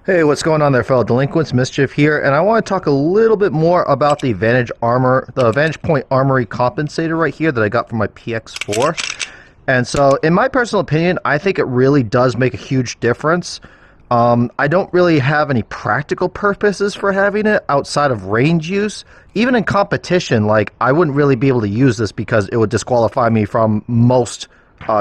Hey, what's going on there, fellow delinquents? Mischief here, and I want to talk a little bit more about the Vantage Point Armory compensator right here that I got from my PX4. And so, in my personal opinion, I think it really does make a huge difference. I don't really have any practical purposes for having it outside of range use. Even in competition, like, I wouldn't really be able to use this because it would disqualify me from most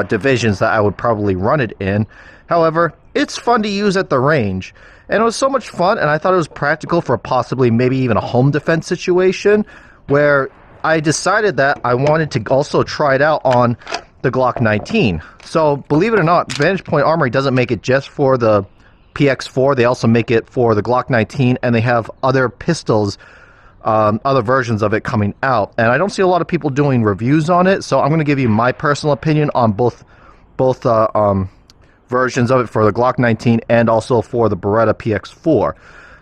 divisions that I would probably run it in. However, it's fun to use at the range. And it was so much fun, and I thought it was practical for possibly maybe even a home defense situation, where I decided that I wanted to also try it out on the Glock 19. So, believe it or not, Vantage Point Armory doesn't make it just for the PX4, they also make it for the Glock 19, and they have other pistols, other versions of it coming out. And I don't see a lot of people doing reviews on it, so I'm going to give you my personal opinion on both versions of it for the Glock 19 and also for the Beretta PX4.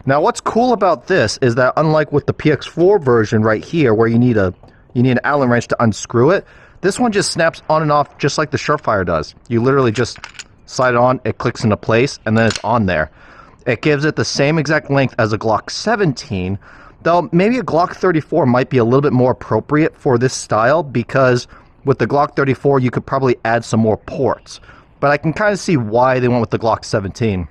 Now, what's cool about this is that unlike with the PX4 version right here, where you need an Allen wrench to unscrew it, this one just snaps on and off just like the Surefire does. You literally just slide it on, it clicks into place, and then it's on there. It gives it the same exact length as a Glock 17, though maybe a Glock 34 might be a little bit more appropriate for this style, because with the Glock 34 you could probably add some more ports. But I can kind of see why they went with the Glock 17.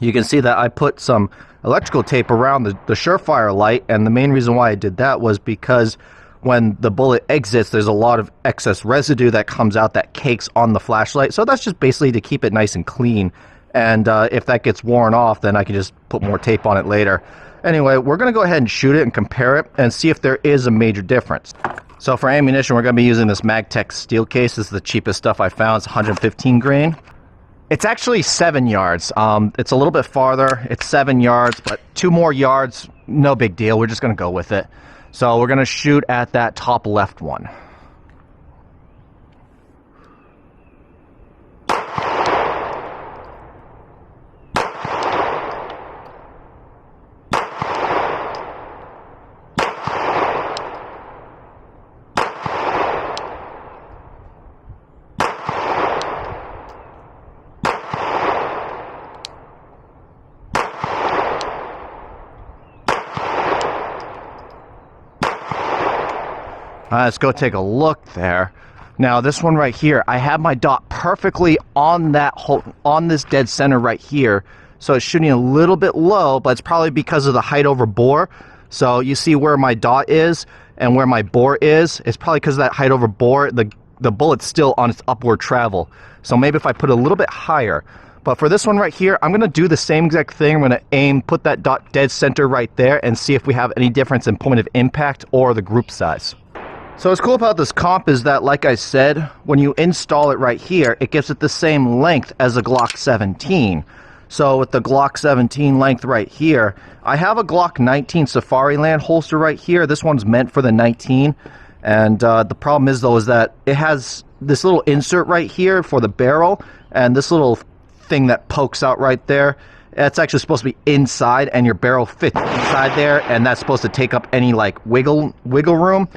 You can see that I put some electrical tape around the Surefire light, and the main reason why I did that was because when the bullet exits, there's a lot of excess residue that comes out that cakes on the flashlight. So that's just basically to keep it nice and clean. And if that gets worn off, then I can just put more tape on it later. Anyway, we're going to go ahead and shoot it and compare it and see if there is a major difference. So for ammunition, we're going to be using this Magtech steel case. This is the cheapest stuff I found. It's 115 grain. It's actually 7 yards. It's a little bit farther. It's 7 yards, but 2 more yards, no big deal. We're just going to go with it. So we're going to shoot at that top left one. Let's go take a look there. Now this one right here, I have my dot perfectly on this dead center right here. So it's shooting a little bit low, but it's probably because of the height over bore. So you see where my dot is and where my bore is. It's probably because of that height over bore. The bullet's still on its upward travel. So maybe if I put it a little bit higher. But for this one right here, I'm going to do the same exact thing. I'm going to aim, put that dot dead center right there, and see if we have any difference in point of impact or the group size. So what's cool about this comp is that, like I said, when you install it right here, it gives it the same length as a Glock 17. So with the Glock 17 length right here, I have a Glock 19 Safariland holster right here. This one's meant for the 19. And the problem is, though, is that it has this little insert right here for the barrel, and this little thing that pokes out right there. It's actually supposed to be inside, and your barrel fits inside there, and that's supposed to take up any, like, wiggle room.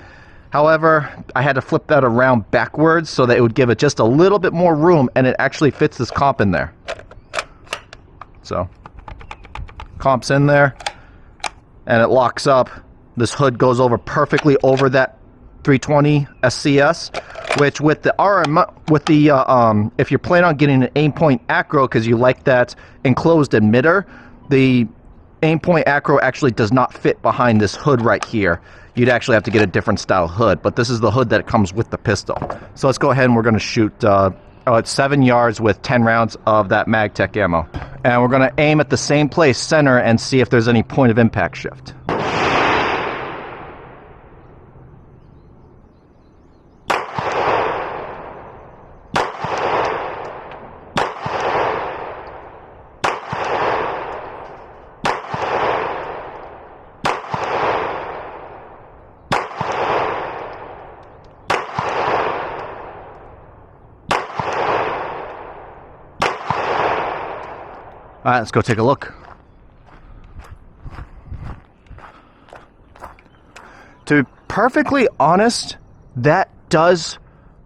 However, I had to flip that around backwards so that it would give it just a little bit more room, and it actually fits this comp in there. So, comp's in there, and it locks up. This hood goes over perfectly over that 320 SCS, which with the if you're planning on getting an aim point acro because you like that enclosed emitter, the aim point acro actually does not fit behind this hood right here. You'd actually have to get a different style hood, but this is the hood that comes with the pistol. So let's go ahead and we're going to shoot it's 7 yards with 10 rounds of that Magtech ammo. And we're going to aim at the same place, center, and see if there's any point of impact shift. All right, let's go take a look. To be perfectly honest, that does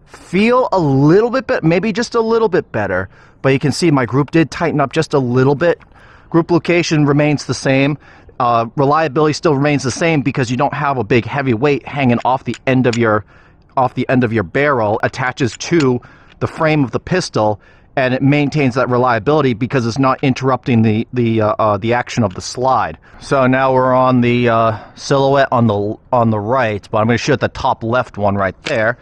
feel a little bit better, maybe just a little bit better. But you can see my group did tighten up just a little bit. Group location remains the same. Reliability still remains the same because you don't have a big heavy weight hanging off the end of your barrel, attaches to the frame of the pistol, and it maintains that reliability because it's not interrupting the action of the slide. So now we're on the silhouette on the right, but I'm going to shoot the top left one right there,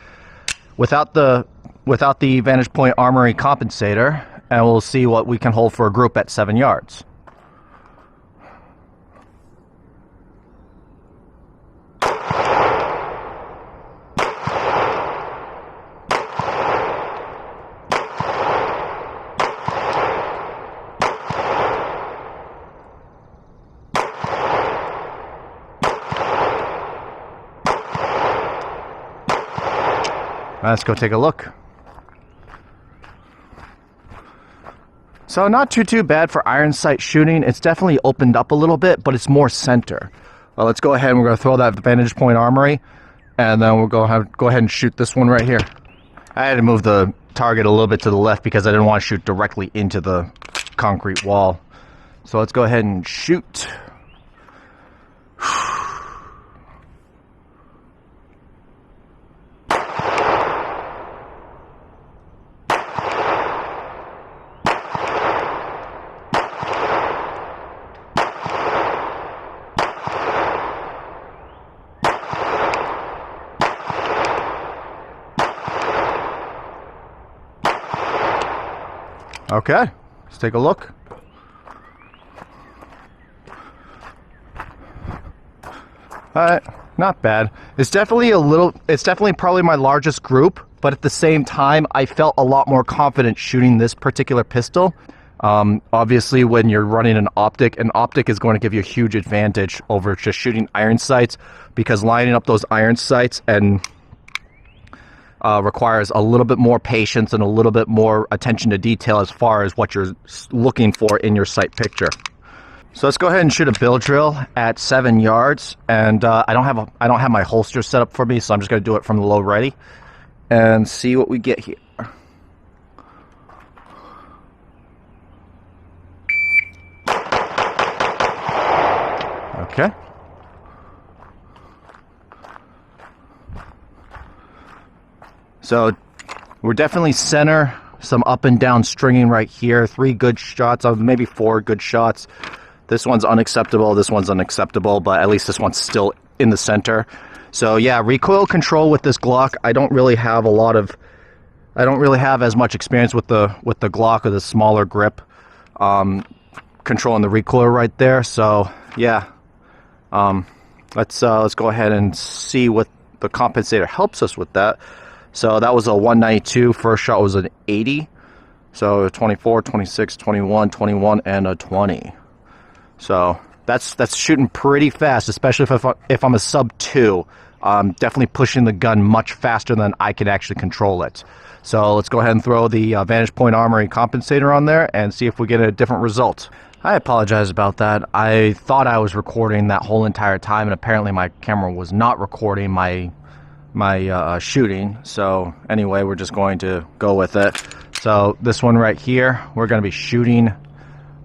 without the Vantage Point Armory compensator, and we'll see what we can hold for a group at 7 yards. Let's go take a look. So not too bad for iron sight shooting. It's definitely opened up a little bit, but it's more center. Well, let's go ahead and we're going to throw that Vantage Point Armory, and then we'll go ahead and shoot this one right here. I had to move the target a little bit to the left because I didn't want to shoot directly into the concrete wall. So let's go ahead and shoot. Okay, let's take a look. Alright, not bad. It's definitely probably my largest group, but at the same time, I felt a lot more confident shooting this particular pistol. Obviously, when you're running an optic is going to give you a huge advantage over just shooting iron sights, because lining up those iron sights and requires a little bit more patience and a little bit more attention to detail as far as what you're looking for in your sight picture. So let's go ahead and shoot a bill drill at 7 yards, and I don't have my holster set up for me, so I'm just going to do it from the low ready and see what we get here. Okay. So we're definitely center, some up and down stringing right here. 3 good shots, maybe 4 good shots. This one's unacceptable, this one's unacceptable, but at least this one's still in the center. So yeah, recoil control with this Glock, I don't really have as much experience with the Glock or the smaller grip, controlling the recoil right there. So yeah, let's go ahead and see what the compensator helps us with that. So that was a 192, first shot was an 80, so 24, 26, 21, 21, and a 20. So that's shooting pretty fast, especially if I'm a sub 2. Definitely pushing the gun much faster than I can actually control it. So let's go ahead and throw the Vantage Point Armory compensator on there and see if we get a different result. I apologize about that. I thought I was recording that whole entire time, and apparently my camera was not recording my shooting. So anyway, we're just going to go with it. So this one right here, we're going to be shooting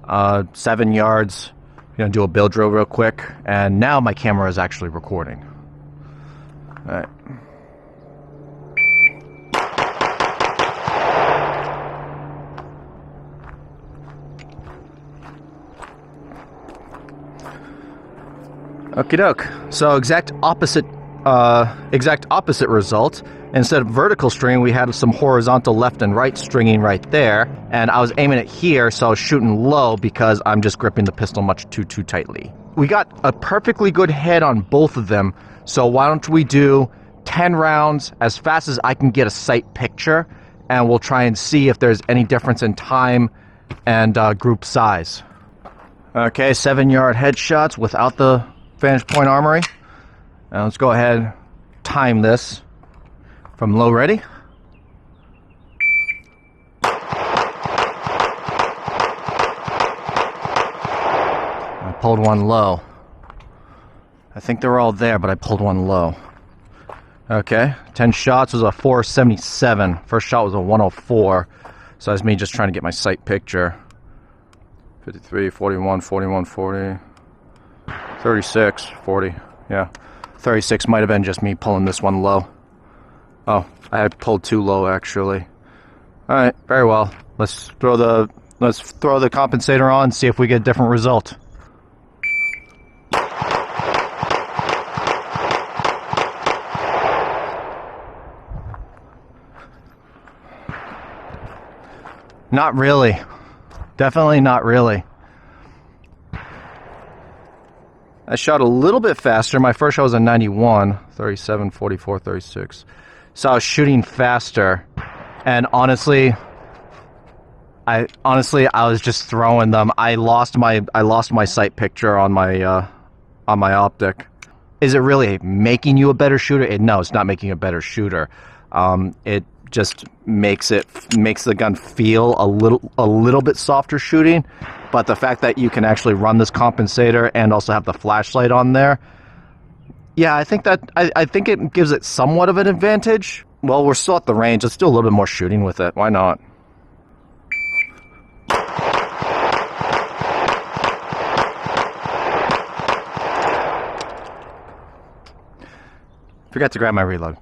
7 yards. I'm going to do a bill drill real quick, and now my camera is actually recording. All right. Okie doke. So exact opposite result. Instead of vertical string, we had some horizontal left and right stringing right there, and I was aiming it here, so I was shooting low because I'm just gripping the pistol much too tightly. We got a perfectly good head on both of them, so why don't we do 10 rounds as fast as I can get a sight picture, and we'll try and see if there's any difference in time and group size. Okay, 7-yard headshots without the Vantage Point Armory. Now let's go ahead and time this from low ready. I pulled one low. I think they were all there, but I pulled one low. Okay, 10 shots was a 477. First shot was a 104. So that's me just trying to get my sight picture. 53, 41, 41, 40, 36, 40. Yeah, 36 might have been just me pulling this one low. Oh, I had pulled too low actually. All right, very well. Let's throw the compensator on, see if we get a different result. Not really. Definitely not really. I shot a little bit faster. My first shot was a 91, 37, 44, 36. So I was shooting faster. And honestly, I was just throwing them. I lost my sight picture on my optic. Is it really making you a better shooter? No, it's not making you a better shooter. It just makes the gun feel a little bit softer shooting. But the fact that you can actually run this compensator and also have the flashlight on there, yeah, I think it gives it somewhat of an advantage. Well, we're still at the range. Let's do a little bit more shooting with it. Why not? Forgot to grab my reload.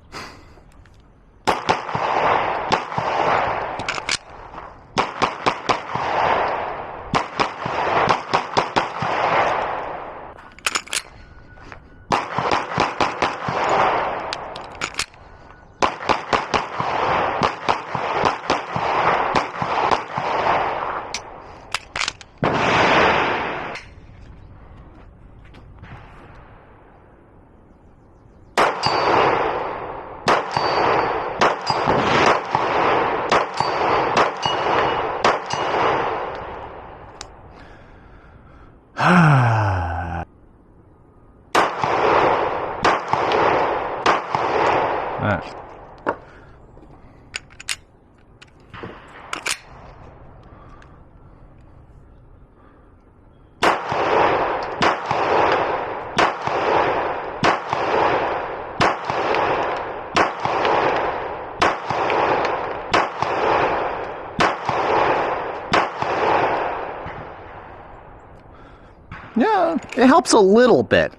Yeah, it helps a little bit.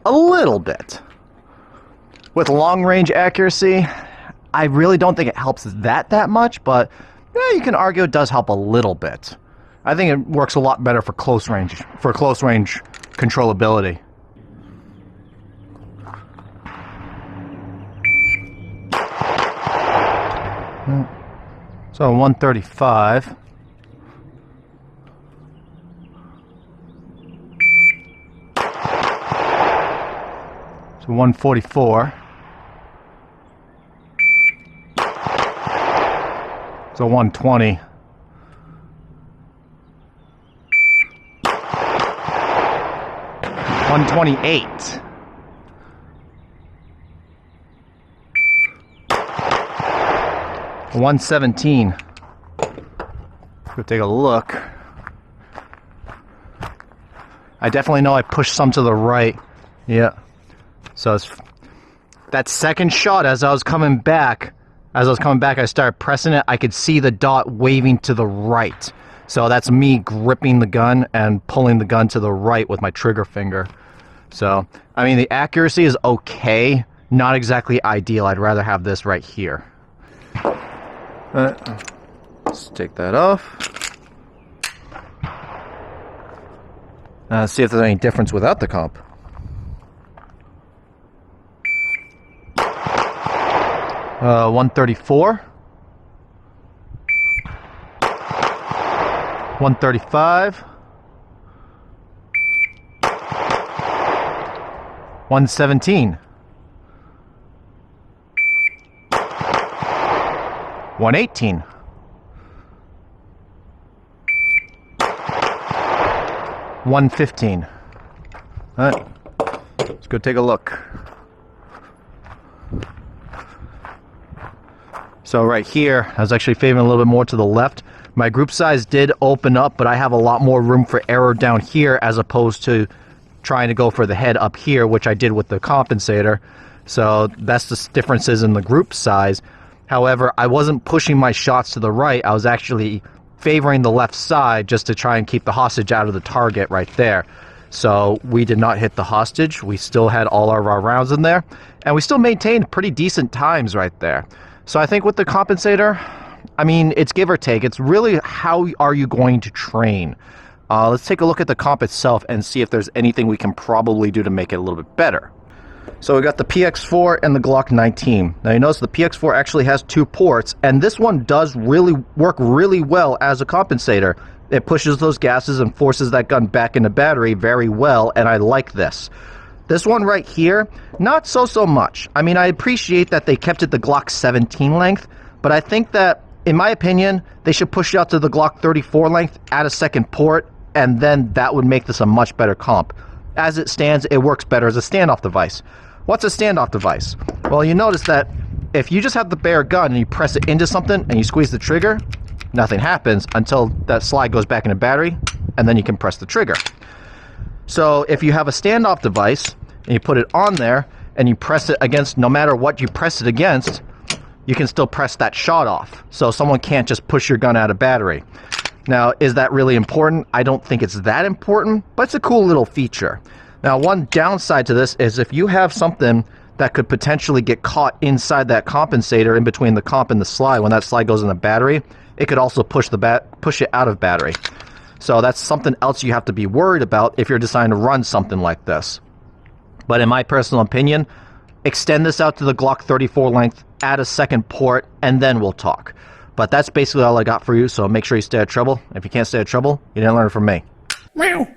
With long range accuracy, I really don't think it helps that much, but yeah, you can argue it does help a little bit. I think it works a lot better for close range controllability. So 135. So 144. So 120. $128. $117. Go take a look. I definitely know I pushed some to the right. Yeah. So it's, that second shot, as I was coming back, I started pressing it. I could see the dot waving to the right. So that's me gripping the gun and pulling the gun to the right with my trigger finger. So, I mean, the accuracy is okay. Not exactly ideal. I'd rather have this right here. Let's take that off. See if there's any difference without the comp. Uh, 134. 135. 117. 118. 115. All right, let's go take a look. So right here, I was actually favoring a little bit more to the left. My group size did open up, but I have a lot more room for error down here as opposed to trying to go for the head up here, which I did with the compensator. So that's the differences in the group size. However, I wasn't pushing my shots to the right. I was actually favoring the left side just to try and keep the hostage out of the target right there. So we did not hit the hostage. We still had all of our rounds in there, and we still maintained pretty decent times right there. So I think with the compensator, I mean, it's give or take. It's really how are you going to train. Let's take a look at the comp itself and see if there's anything we can probably do to make it a little bit better. So we got the PX4 and the Glock 19. Now you notice the PX4 actually has 2 ports, and this one does really work really well as a compensator. It pushes those gases and forces that gun back into battery very well, and I like this. This one right here, not so much. I mean, I appreciate that they kept it the Glock 17 length, but I think that, in my opinion, they should push it out to the Glock 34 length, add a second port, and then that would make this a much better comp. As it stands, it works better as a standoff device. What's a standoff device? Well, you notice that if you just have the bare gun and you press it into something and you squeeze the trigger, nothing happens until that slide goes back into battery, and then you can press the trigger. So if you have a standoff device and you put it on there and you press it against, no matter what you press it against, you can still press that shot off. So someone can't just push your gun out of battery. Now, is that really important? I don't think it's that important, but it's a cool little feature. Now, one downside to this is if you have something that could potentially get caught inside that compensator in between the comp and the slide, when that slide goes in the battery, it could also push it out of battery. So that's something else you have to be worried about if you're deciding to run something like this. But in my personal opinion, extend this out to the Glock 34 length, add a second port, and then we'll talk. But that's basically all I got for you, so make sure you stay out of trouble. If you can't stay out of trouble, you didn't learn from me. Meow.